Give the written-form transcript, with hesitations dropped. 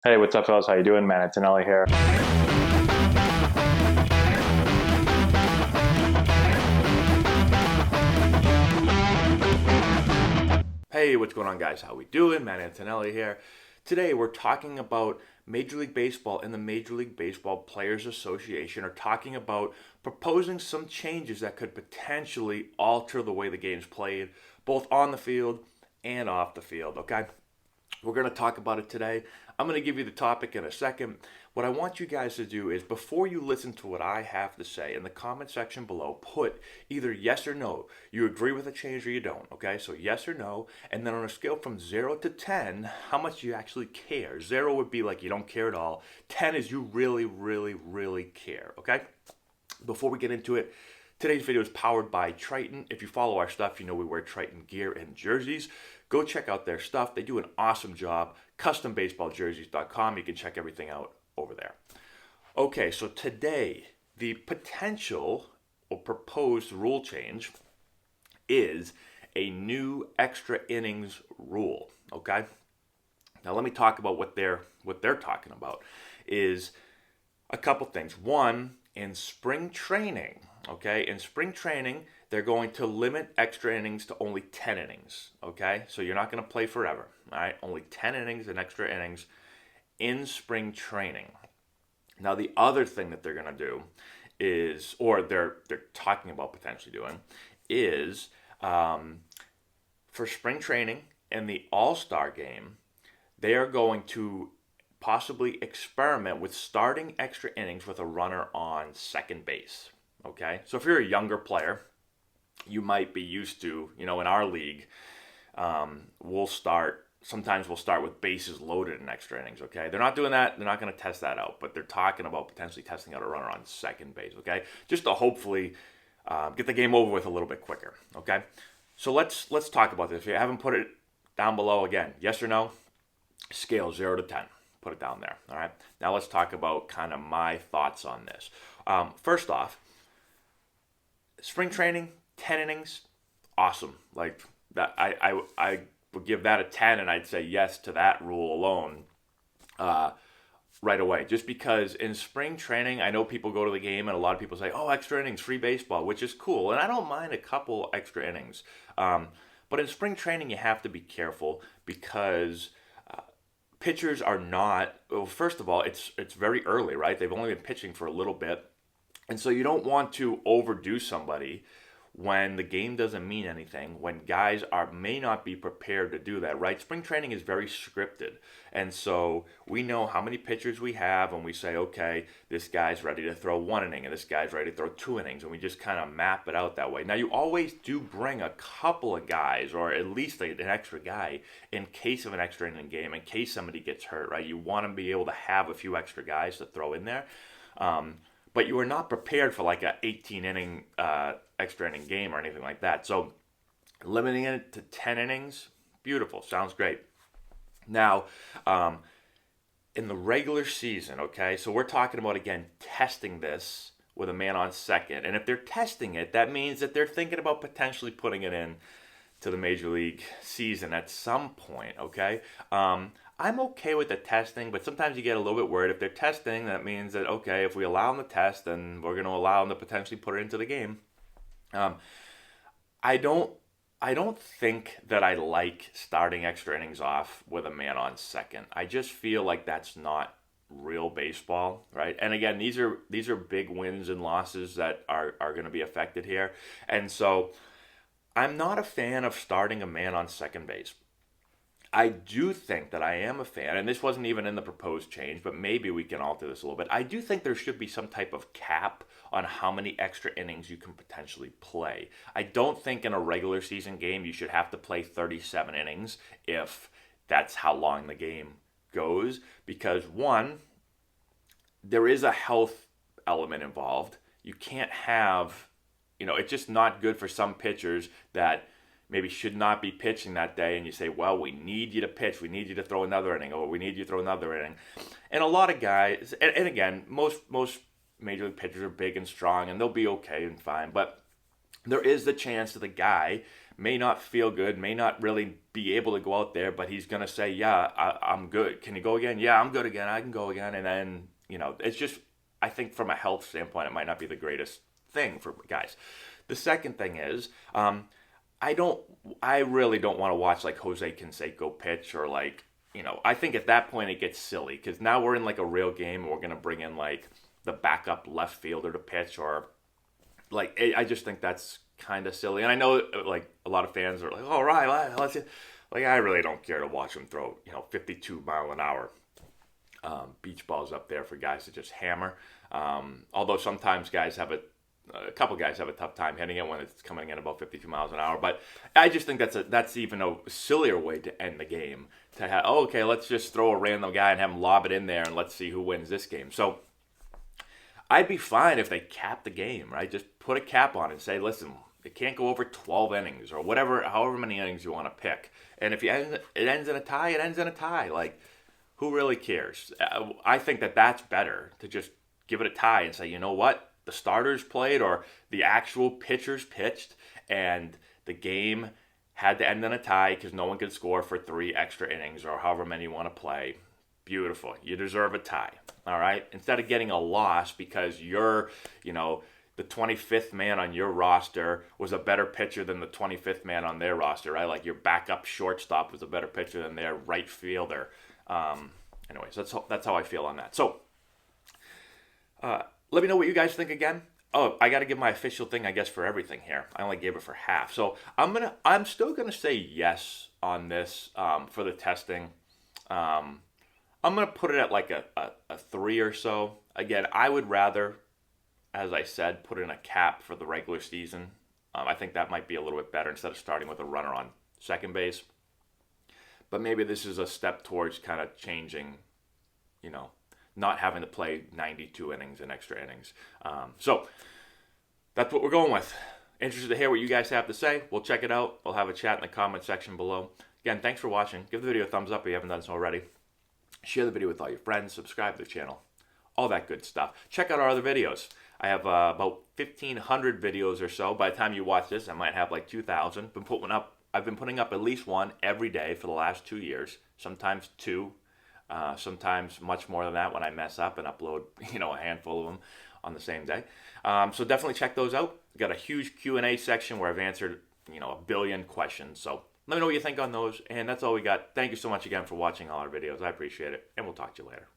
Hey, what's up, fellas? How you doing, man? Antonelli here. Hey, what's going on, guys? How we doing? Matt Antonelli here. Today we're talking about Major League Baseball and the Major League Baseball Players Association are talking about proposing some changes that could potentially alter the way the game's played, both on the field and off the field. Okay, we're going to talk about it today. I'm going to give you the topic in a second. What I want you guys to do is before you listen to what I have to say in the comment section below, put either yes or no. You agree with the change or you don't, okay? So yes or no, and then on a scale from 0 to 10, how much you actually care. 0 would be like you don't care at all. 10 is you really, really, really care, okay? Before we get into it, today's video is powered by Triton. If you follow our stuff, you know we wear Triton gear and jerseys. Go check out their stuff. They do an awesome job. CustomBaseballJerseys.com. You can check everything out over there. Okay, so today, the potential or proposed rule change is a new extra innings rule. Okay? Now let me talk about what they're talking about is a couple things. One, in spring training, okay? In spring training, they're going to limit extra innings to only 10 innings, okay? So you're not going to play forever, all right? Only 10 innings and extra innings in spring training. Now the other thing that they're going to do is, or they're talking about potentially doing, is for spring training and the All-Star game, they are going to possibly experiment with starting extra innings with a runner on second base. Okay, so if you're a younger player, you might be used to, in our league, sometimes we'll start with bases loaded in extra innings, okay? They're not doing that. They're not going to test that out, but they're talking about potentially testing out a runner on second base, okay? Just to hopefully get the game over with a little bit quicker, okay? So let's talk about this. If you haven't put it down below, again, yes or no, scale 0 to 10. Put it down there, all right? Now let's talk about kind of my thoughts on this. First off, spring training, 10 innings, awesome. Like that, I would give that a 10, and I'd say yes to that rule alone right away. Just because in spring training, I know people go to the game and a lot of people say, oh, extra innings, free baseball, which is cool. And I don't mind a couple extra innings. But in spring training, you have to be careful because pitchers are not, well, first of all, it's very early, right? They've only been pitching for a little bit. And so you don't want to overdo somebody when the game doesn't mean anything, when guys may not be prepared to do that, right? Spring training is very scripted. And so we know how many pitchers we have and we say, okay, this guy's ready to throw 1 inning and this guy's ready to throw 2 innings, and we just kind of map it out that way. Now you always do bring a couple of guys or at least an extra guy in case of an extra inning game, in case somebody gets hurt, right? You want to be able to have a few extra guys to throw in there. But you are not prepared for like a 18 inning extra inning game or anything like that. So limiting it to 10 innings, beautiful, sounds great. Now, in the regular season, okay, so we're talking about again testing this with a man on second, and if they're testing it, that means that they're thinking about potentially putting it in to the major league season at some point, okay? I'm okay with the testing, but sometimes you get a little bit worried. If they're testing, that means that, okay, if we allow them to test, then we're going to allow them to potentially put it into the game. Um, I don't, I don't think that I like starting extra innings off with a man on second. I just feel like that's not real baseball, right? And again, these are big wins and losses that are going to be affected here, and so I'm not a fan of starting a man on second base. I do think that I am a fan, and this wasn't even in the proposed change, but maybe we can alter this a little bit. I do think there should be some type of cap on how many extra innings you can potentially play. I don't think in a regular season game you should have to play 37 innings if that's how long the game goes, because one, there is a health element involved. You can't have, it's just not good for some pitchers that maybe should not be pitching that day, and you say, well, we need you to pitch, we need you to throw another inning, or we need you to throw another inning. And a lot of guys, and again, most major league pitchers are big and strong, and they'll be okay and fine, but there is the chance that the guy may not feel good, may not really be able to go out there, but he's going to say, yeah, I'm good. Can you go again? Yeah, I'm good again. I can go again. And then, it's just, I think from a health standpoint, it might not be the greatest thing for guys. The second thing is, I really don't want to watch like Jose Canseco pitch or like, I think at that point it gets silly because now we're in like a real game and we're going to bring in like the backup left fielder to pitch or like, I just think that's kind of silly. And I know like a lot of fans are like, all right, let's like, I really don't care to watch him throw, 52 mile an hour beach balls up there for guys to just hammer. Although sometimes a couple guys have a tough time hitting it when it's coming in about 52 miles an hour. But I just think that's even a sillier way to end the game. To have, okay, let's just throw a random guy and have him lob it in there and let's see who wins this game. So I'd be fine if they cap the game, right? Just put a cap on it and say, listen, it can't go over 12 innings or however many innings you want to pick. And if it ends in a tie, it ends in a tie. Like, who really cares? I think that's better to just give it a tie and say, you know what? The starters played or the actual pitchers pitched and the game had to end in a tie because no one could score for 3 extra innings or however many you want to play. Beautiful. You deserve a tie. All right? Instead of getting a loss because you're, the 25th man on your roster was a better pitcher than the 25th man on their roster, right? Like your backup shortstop was a better pitcher than their right fielder. Anyways, that's how I feel on that. So, let me know what you guys think again. Oh, I got to give my official thing, I guess, for everything here. I only gave it for half. So I'm still gonna say yes on this for the testing. I'm gonna put it at like a 3 or so. Again, I would rather, as I said, put in a cap for the regular season. I think that might be a little bit better instead of starting with a runner on second base. But maybe this is a step towards kind of changing, not having to play 92 innings and extra innings. So that's what we're going with. Interested to hear what you guys have to say. We'll check it out. We'll have a chat in the comment section below. Again, thanks for watching. Give the video a thumbs up if you haven't done so already. Share the video with all your friends. Subscribe to the channel. All that good stuff. Check out our other videos. I have about 1,500 videos or so. By the time you watch this, I might have like 2,000. I've been putting up at least one every day for the last 2 years. Sometimes 2. Sometimes much more than that when I mess up and upload, a handful of them on the same day. So definitely check those out. We've got a huge Q&A section where I've answered, a billion questions. So let me know what you think on those. And that's all we got. Thank you so much again for watching all our videos. I appreciate it. And we'll talk to you later.